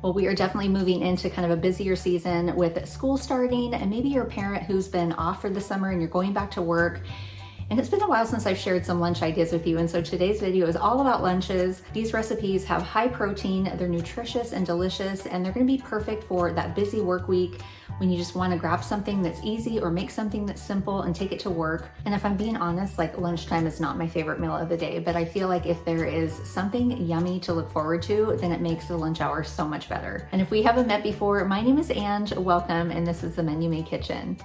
Well, we are definitely moving into kind of a busier season with school starting, and maybe you're a parent who's been off for the summer and you're going back to work. And it's been a while since I've shared some lunch ideas with you, and so today's video is all about lunches. These recipes have high protein, they're nutritious and delicious, and they're gonna be perfect for that busy work week when you just wanna grab something that's easy or make something that's simple and take it to work. And if I'm being honest, like lunchtime is not my favorite meal of the day, but I feel like if there is something yummy to look forward to, then it makes the lunch hour so much better. And if we haven't met before, my name is Ange, welcome, and this is the Menu Made Kitchen.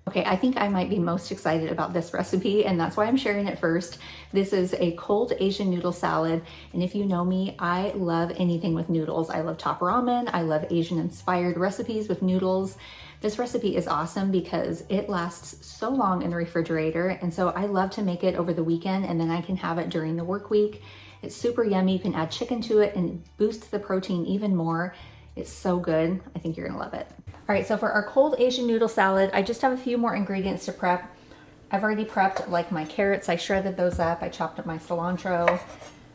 Okay, I think I might be most excited about this recipe, and that's why I'm sharing it first. This is a cold Asian noodle salad, and if you know me, I love anything with noodles. I love top ramen, I love Asian inspired recipes with noodles. This recipe is awesome because it lasts so long in the refrigerator, and so I love to make it over the weekend, and then I can have it during the work week. It's super yummy. You can add chicken to it and boost the protein even more. It's so good. I think you're gonna love it. All right, so for our cold Asian noodle salad, I just have a few more ingredients to prep. I've already prepped like my carrots. I shredded those up. I chopped up my cilantro.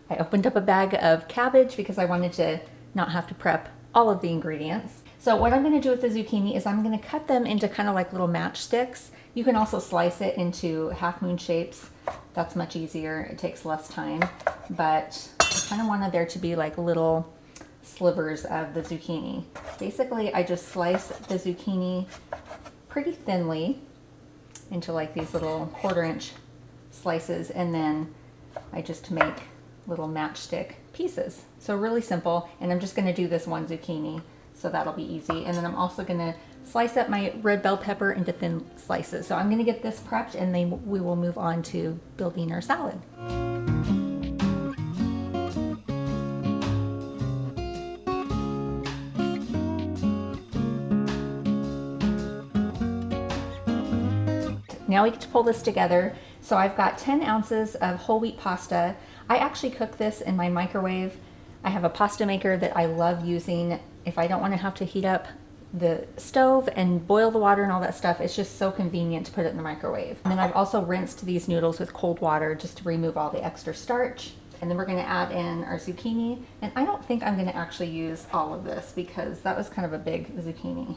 I opened up a bag of cabbage because I wanted to not have to prep all of the ingredients. So what I'm gonna do with the zucchini is I'm gonna cut them into kind of like little matchsticks. You can also slice it into half moon shapes. That's much easier. It takes less time, but I kind of wanted there to be like little slivers of the zucchini. Basically, I just slice the zucchini pretty thinly into like these little 1/4 inch slices, and then I just make little matchstick pieces. So really simple, and I'm just gonna do this one zucchini, so that'll be easy. And then I'm also gonna slice up my red bell pepper into thin slices. So I'm gonna get this prepped, and then we will move on to building our salad. Now we get to pull this together. So I've got 10 ounces of whole wheat pasta. I actually cook this in my microwave. I have a pasta maker that I love using if I don't want to have to heat up the stove and boil the water and all that stuff. It's just so convenient to put it in the microwave. And then I've also rinsed these noodles with cold water just to remove all the extra starch. And then we're going to add in our zucchini. And I don't think I'm going to actually use all of this because that was kind of a big zucchini.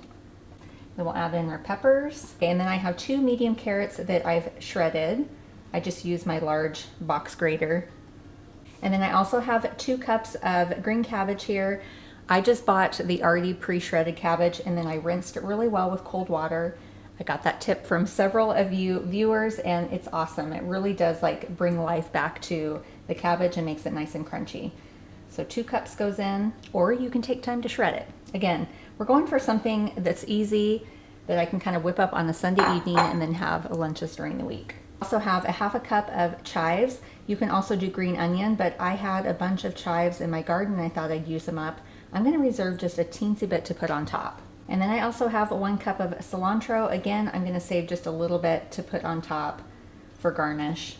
Then we'll add in our peppers. Okay, and then I have 2 medium carrots that I've shredded. I just use my large box grater. And then I also have 2 cups of green cabbage here. I just bought the already pre-shredded cabbage, and then I rinsed it really well with cold water. I got that tip from several of you viewers, and it's awesome. It really does like bring life back to the cabbage and makes it nice and crunchy. So 2 cups goes in, or you can take time to shred it. Again, we're going for something that's easy, that I can kind of whip up on a Sunday evening and then have lunches during the week. Also have a 1/2 cup of chives. You can also do green onion, but I had a bunch of chives in my garden and I thought I'd use them up. I'm gonna reserve just a teensy bit to put on top. And then I also have 1 cup of cilantro. Again, I'm gonna save just a little bit to put on top for garnish.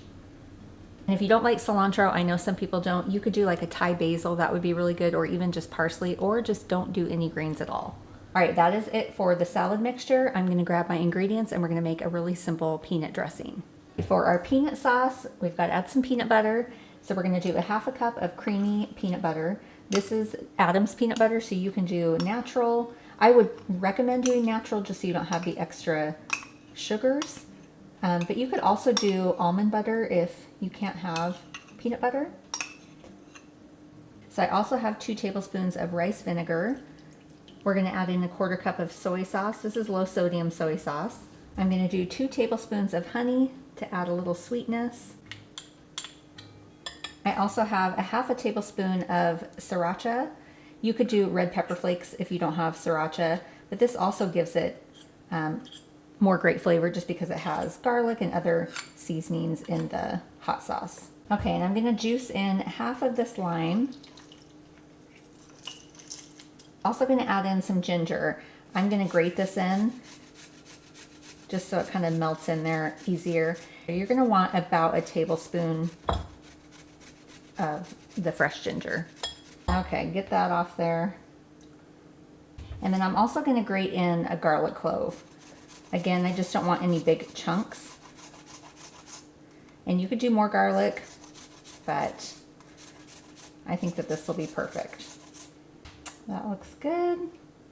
And if you don't like cilantro, I know some people don't, you could do like a Thai basil, that would be really good, or even just parsley, or just don't do any greens at all. All right, that is it for the salad mixture. I'm gonna grab my ingredients and we're gonna make a really simple peanut dressing. For our peanut sauce, we've got to add some peanut butter. So we're gonna do a 1/2 cup of creamy peanut butter. This is Adam's peanut butter, so you can do natural. I would recommend doing natural just so you don't have the extra sugars. But you could also do almond butter if you can't have peanut butter. So I also have 2 tablespoons of rice vinegar. We're gonna add in a 1/4 cup of soy sauce. This is low sodium soy sauce. I'm gonna do 2 tablespoons of honey to add a little sweetness. I also have a 1/2 tablespoon of sriracha. You could do red pepper flakes if you don't have sriracha, but this also gives it more great flavor just because it has garlic and other seasonings in the hot sauce. Okay, and I'm gonna juice in 1/2 of this lime. Also gonna add in some ginger. I'm gonna grate this in just so it kind of melts in there easier. You're gonna want about a tablespoon of the fresh ginger. Okay, get that off there. And then I'm also gonna grate in a garlic clove. Again, I just don't want any big chunks. And you could do more garlic, but I think that this will be perfect. That looks good.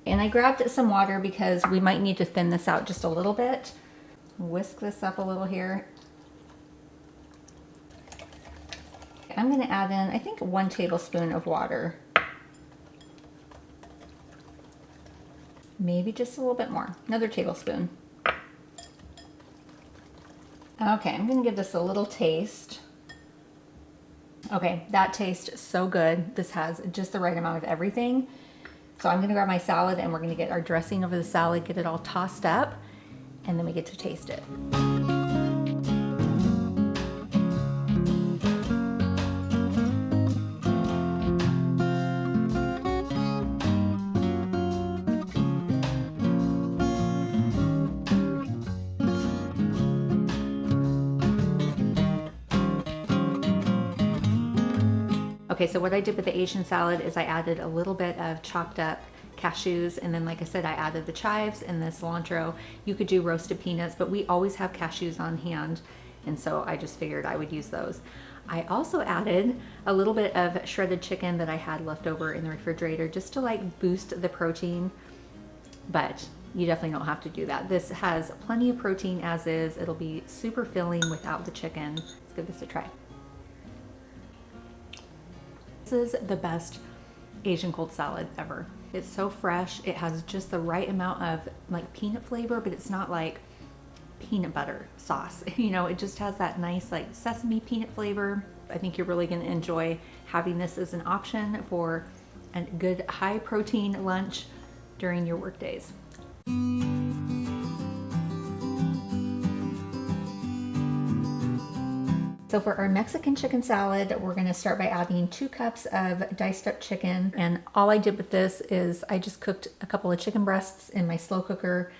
And I grabbed some water because we might need to thin this out just a little bit. Whisk this up a little here. I'm going to add in, I think, 1 tablespoon of water. Maybe just a little bit more. Another tablespoon. Okay, I'm going to give this a little taste. Okay, that tastes so good. This has just the right amount of everything. So I'm going to grab my salad and we're going to get our dressing over the salad, get it all tossed up, and then we get to taste it. Okay, so what I did with the Asian salad is I added a little bit of chopped up cashews, and then like I said, I added the chives and the cilantro. You could do roasted peanuts, but we always have cashews on hand, and so I just figured I would use those. I also added a little bit of shredded chicken that I had left over in the refrigerator just to like boost the protein, but you definitely don't have to do that. This has plenty of protein as is. It'll be super filling without the chicken. Let's give this a try. This is the best Asian cold salad ever. It's so fresh. It has just the right amount of like peanut flavor, but it's not like peanut butter sauce. You know, it just has that nice like sesame peanut flavor. I think you're really going to enjoy having this as an option for a good high protein lunch during your work days. So for our Mexican chicken salad, we're going to start by adding 2 cups of diced up chicken. And all I did with this is I just cooked a couple of chicken breasts in my slow cooker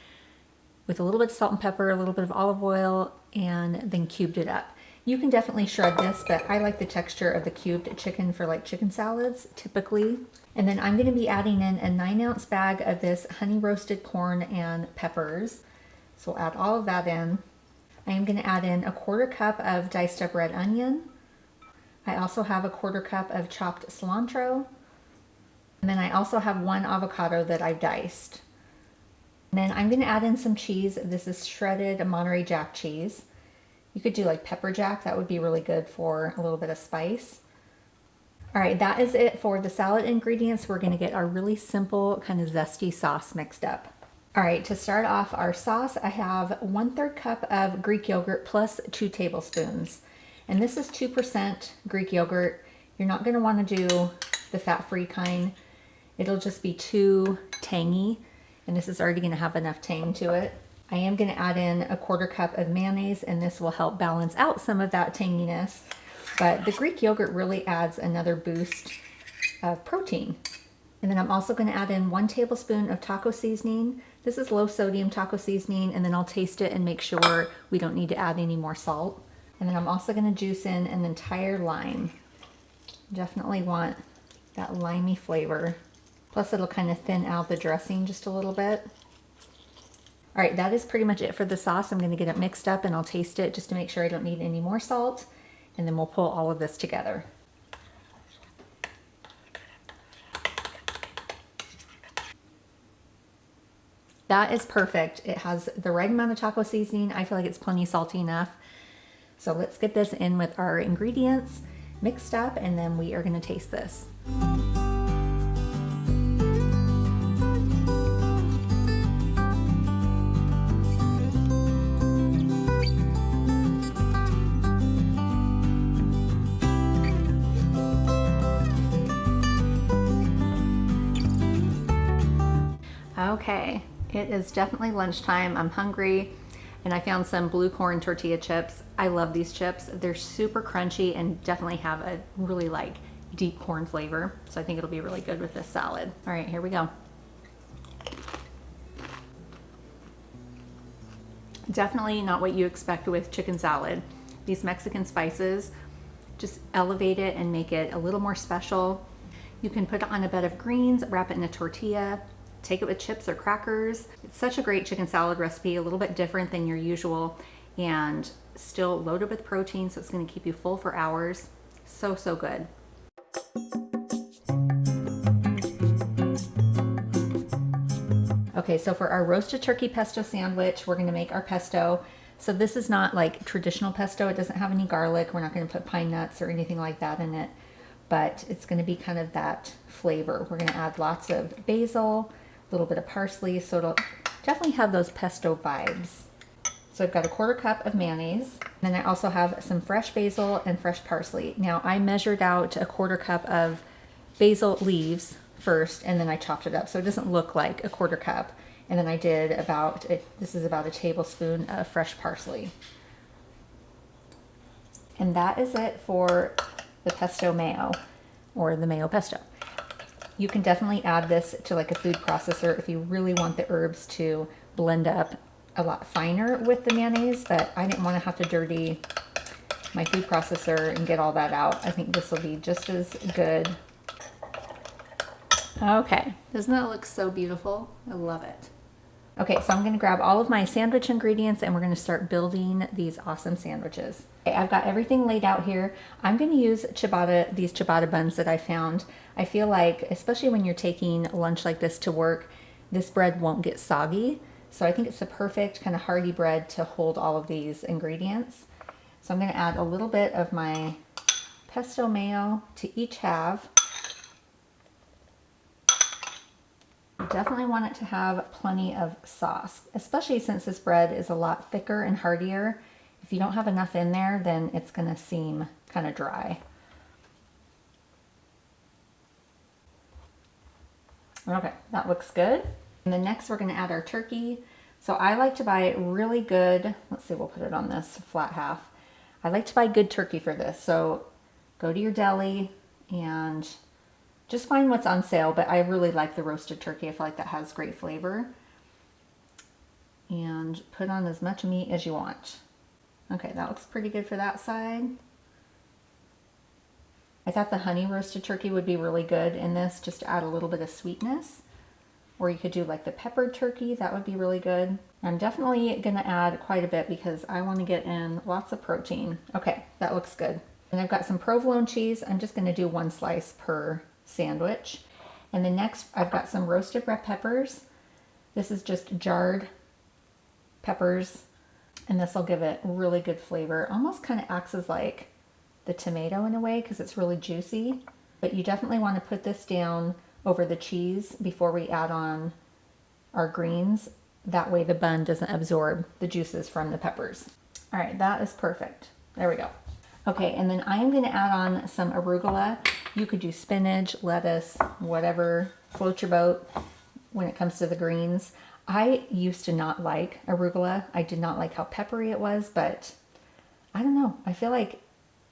with a little bit of salt and pepper, a little bit of olive oil, and then cubed it up. You can definitely shred this, but I like the texture of the cubed chicken for like chicken salads typically. And then I'm going to be adding in a 9-ounce bag of this honey roasted corn and peppers. So we'll add all of that in. I am going to add in a 1/4 cup of diced up red onion. I also have a 1/4 cup of chopped cilantro. And then I also have 1 avocado that I've diced. And then I'm going to add in some cheese. This is shredded Monterey Jack cheese. You could do like pepper jack. That would be really good for a little bit of spice. All right, that is it for the salad ingredients. We're going to get our really simple kind of zesty sauce mixed up. All right, to start off our sauce, I have 1/3 cup of Greek yogurt plus 2 tablespoons. And this is 2% Greek yogurt. You're not gonna wanna do the fat-free kind. It'll just be too tangy, and this is already gonna have enough tang to it. I am gonna add in a 1/4 cup of mayonnaise, and this will help balance out some of that tanginess. But the Greek yogurt really adds another boost of protein. And then I'm also going to add in 1 tablespoon of taco seasoning. This is low sodium taco seasoning, and then I'll taste it and make sure we don't need to add any more salt. And then I'm also going to juice in an entire lime. Definitely want that limey flavor. Plus it'll kind of thin out the dressing just a little bit. All right, that is pretty much it for the sauce. I'm going to get it mixed up and I'll taste it just to make sure I don't need any more salt. And then we'll pull all of this together. That is perfect. It has the right amount of taco seasoning. I feel like it's plenty salty enough. So let's get this in with our ingredients mixed up, and then we are going to taste this. Okay. It is definitely lunchtime. I'm hungry, and I found some blue corn tortilla chips. I love these chips. They're super crunchy and definitely have a really like deep corn flavor. So I think it'll be really good with this salad. All right, here we go. Definitely not what you expect with chicken salad. These Mexican spices just elevate it and make it a little more special. You can put it on a bed of greens, wrap it in a tortilla, take it with chips or crackers. It's such a great chicken salad recipe, a little bit different than your usual and still loaded with protein, so it's going to keep you full for hours. So, so good. Okay, so for our roasted turkey pesto sandwich, we're gonna make our pesto. So this is not like traditional pesto. It doesn't have any garlic. We're not gonna put pine nuts or anything like that in it, but it's gonna be kind of that flavor. We're gonna add lots of basil, a little bit of parsley, so it'll definitely have those pesto vibes. So I've got a 1/4 cup of mayonnaise. Then I also have some fresh basil and fresh parsley. Now I measured out a 1/4 cup of basil leaves first, and then I chopped it up so it doesn't look like a 1/4 cup. And then I did this is about a tablespoon of fresh parsley. And that is it for the pesto mayo, or the mayo pesto. You can definitely add this to like a food processor if you really want the herbs to blend up a lot finer with the mayonnaise, but I didn't want to have to dirty my food processor and get all that out. I think this will be just as good. Okay, doesn't that look so beautiful? I love it. Okay, so I'm gonna grab all of my sandwich ingredients and we're gonna start building these awesome sandwiches. Okay, I've got everything laid out here. I'm gonna use these ciabatta buns that I found. I feel like, especially when you're taking lunch like this to work, this bread won't get soggy. So I think it's the perfect kind of hearty bread to hold all of these ingredients. So I'm gonna add a little bit of my pesto mayo to each half. You definitely want it to have plenty of sauce, especially since this bread is a lot thicker and heartier. If you don't have enough in there, then it's gonna seem kind of dry. Okay, that looks good. And then next we're gonna add our turkey. So I like to buy really good, let's see, we'll put it on this flat half. I like to buy good turkey for this. So go to your deli and just find what's on sale, but I really like the roasted turkey. I feel like that has great flavor. And put on as much meat as you want. Okay, that looks pretty good for that side. I thought the honey roasted turkey would be really good in this, just to add a little bit of sweetness. Or you could do like the peppered turkey, that would be really good. I'm definitely gonna add quite a bit because I wanna get in lots of protein. Okay, that looks good. And I've got some provolone cheese. I'm just gonna do 1 slice per sandwich. And then next I've got some roasted red peppers. This is just jarred peppers, and this will give it really good flavor. Almost kind of acts as like the tomato in a way because it's really juicy. But you definitely want to put this down over the cheese before we add on our greens. That way the bun doesn't absorb the juices from the peppers. All right, that is perfect. There we go. Okay, and then I am going to add on some arugula. You could do spinach, lettuce, whatever floats your boat when it comes to the greens. I used to not like arugula. I did not like how peppery it was, but I don't know. I feel like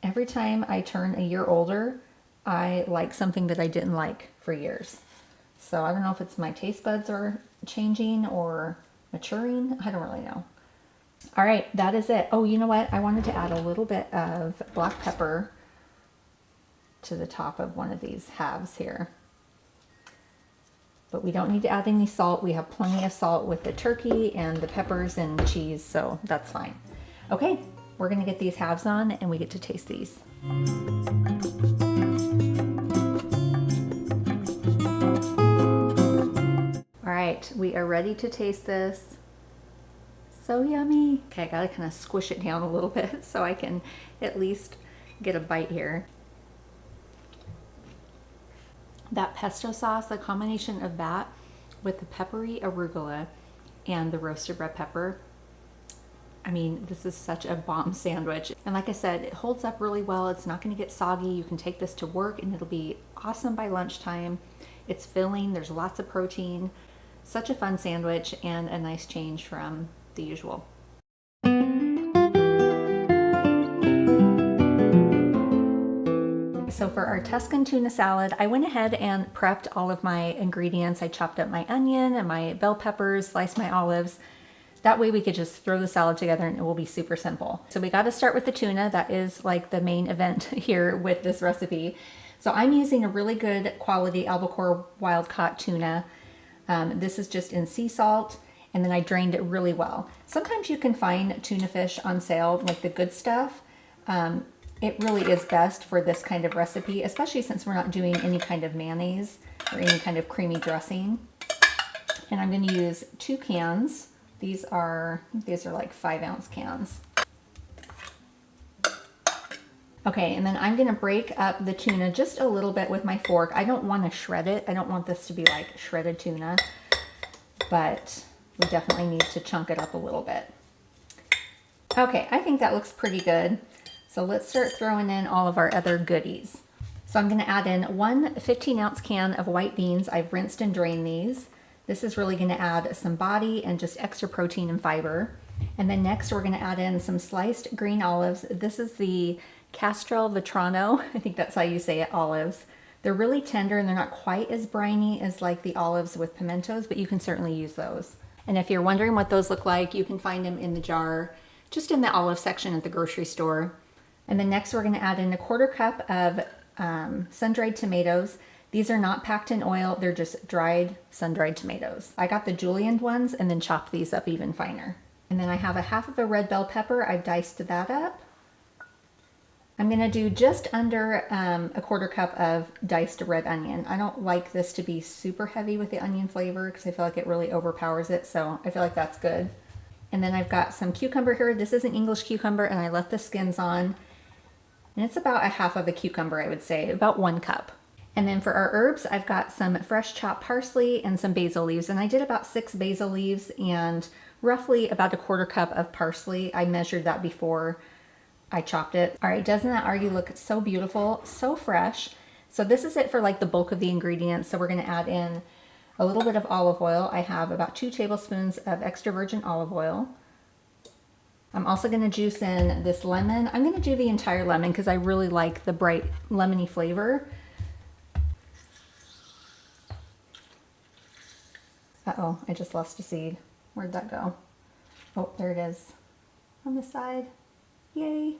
every time I turn a year older, I like something that I didn't like for years. So I don't know if it's my taste buds are changing or maturing. I don't really know. All right, that is it. Oh, you know what? I wanted to add a little bit of black pepper to the top of one of these halves here. But we don't need to add any salt. We have plenty of salt with the turkey and the peppers and cheese, so that's fine. Okay, we're gonna get these halves on and we get to taste these. All right, we are ready to taste this. So yummy. Okay, I gotta kind of squish it down a little bit so I can at least get a bite here. That pesto sauce, the combination of that with the peppery arugula and the roasted red pepper, I mean, this is such a bomb sandwich. And like I said, it holds up really well. It's not gonna get soggy. You can take this to work and it'll be awesome by lunchtime. It's filling, there's lots of protein. Such a fun sandwich and a nice change from the usual. So for our Tuscan tuna salad, I went ahead and prepped all of my ingredients. I chopped up my onion and my bell peppers, sliced my olives. That way we could just throw the salad together and it will be super simple. So we got to start with the tuna. That is like the main event here with this recipe. So I'm using a really good quality albacore wild caught tuna. This is just in sea salt, and then I drained it really well. Sometimes you can find tuna fish on sale, like the good stuff. It really is best for this kind of recipe, especially since we're not doing any kind of mayonnaise or any kind of creamy dressing. And I'm gonna use 2 cans. These are like 5-ounce cans. Okay, and then I'm gonna break up the tuna just a little bit with my fork. I don't wanna shred it. I don't want this to be like shredded tuna, but we definitely need to chunk it up a little bit. Okay, I think that looks pretty good. So let's start throwing in all of our other goodies. So I'm gonna add in 1 15-ounce can of white beans. I've rinsed and drained these. This is really gonna add some body and just extra protein and fiber. And then next we're gonna add in some sliced green olives. This is the Castro Vetrano, I think that's how you say it, olives. They're really tender and they're not quite as briny as like the olives with pimentos, but you can certainly use those. And if you're wondering what those look like, you can find them in the jar, just in the olive section at the grocery store. And then next we're gonna add in 1/4 cup of sun-dried tomatoes. These are not packed in oil, they're just dried, sun-dried tomatoes. I got the julienned ones and then chopped these up even finer. And then I have 1/2 of a red bell pepper, I've diced that up. I'm gonna do just under 1/4 cup of diced red onion. I don't like this to be super heavy with the onion flavor because I feel like it really overpowers it, so I feel like that's good. And then I've got some cucumber here. This is an English cucumber and I left the skins on. And it's about 1/2 of a cucumber, I would say, about 1 cup. And then for our herbs, I've got some fresh chopped parsley and some basil leaves. And I did about 6 basil leaves and roughly about 1/4 cup of parsley. I measured that before I chopped it. All right, doesn't that already look so beautiful, so fresh? So this is it for like the bulk of the ingredients. So we're gonna add in a little bit of olive oil. I have about 2 tablespoons of extra virgin olive oil. I'm also gonna juice in this lemon. I'm gonna do the entire lemon because I really like the bright lemony flavor. Uh-oh, I just lost a seed. Where'd that go? Oh, there it is on the side. Yay.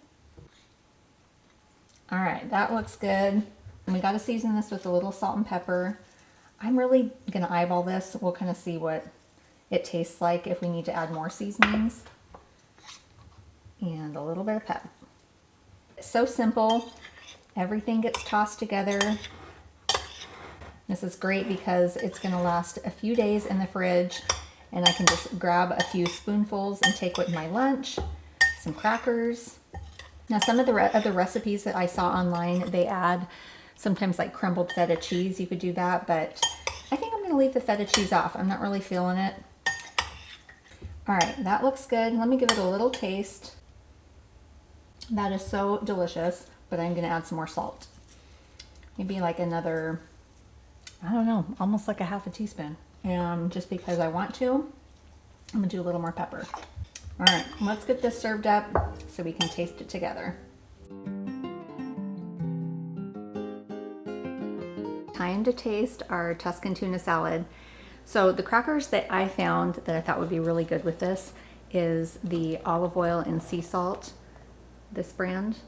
All right, that looks good. And we gotta season this with a little salt and pepper. I'm really gonna eyeball this. We'll kind of see what it tastes like if we need to add more seasonings. And a little bit of pep. It's so simple. Everything gets tossed together. This is great because it's gonna last a few days in the fridge and I can just grab a few spoonfuls and take with my lunch. Some crackers. Now some of the other recipes that I saw online, they add sometimes like crumbled feta cheese. You could do that, but I think I'm gonna leave the feta cheese off. I'm not really feeling it. All right, that looks good. Let me give it a little taste. That is so delicious, but I'm gonna add some more salt. Maybe like another, I don't know, almost like 1/2 teaspoon. And just because I want to, I'm gonna do a little more pepper. All right, let's get this served up so we can taste it together. Time to taste our Tuscan tuna salad. So the crackers that I found that I thought would be really good with this is the olive oil and sea salt, this brand.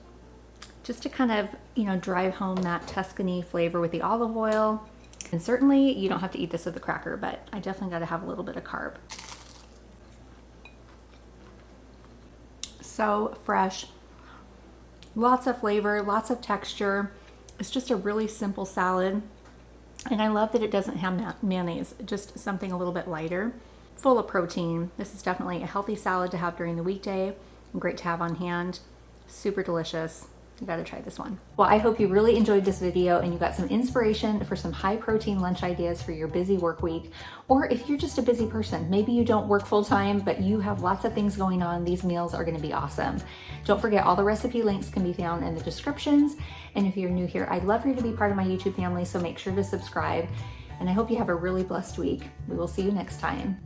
Just to kind of, you know, drive home that Tuscany flavor with the olive oil. And certainly you don't have to eat this with a cracker, but I definitely gotta have a little bit of carb. So fresh, lots of flavor, lots of texture. It's just a really simple salad. And I love that it doesn't have mayonnaise, just something a little bit lighter, full of protein. This is definitely a healthy salad to have during the weekday and great to have on hand. Super delicious. You gotta try this one. Well, I hope you really enjoyed this video and you got some inspiration for some high protein lunch ideas for your busy work week. Or if you're just a busy person, maybe you don't work full time, but you have lots of things going on, these meals are gonna be awesome. Don't forget, all the recipe links can be found in the descriptions. And if you're new here, I'd love for you to be part of my YouTube family, so make sure to subscribe. And I hope you have a really blessed week. We will see you next time.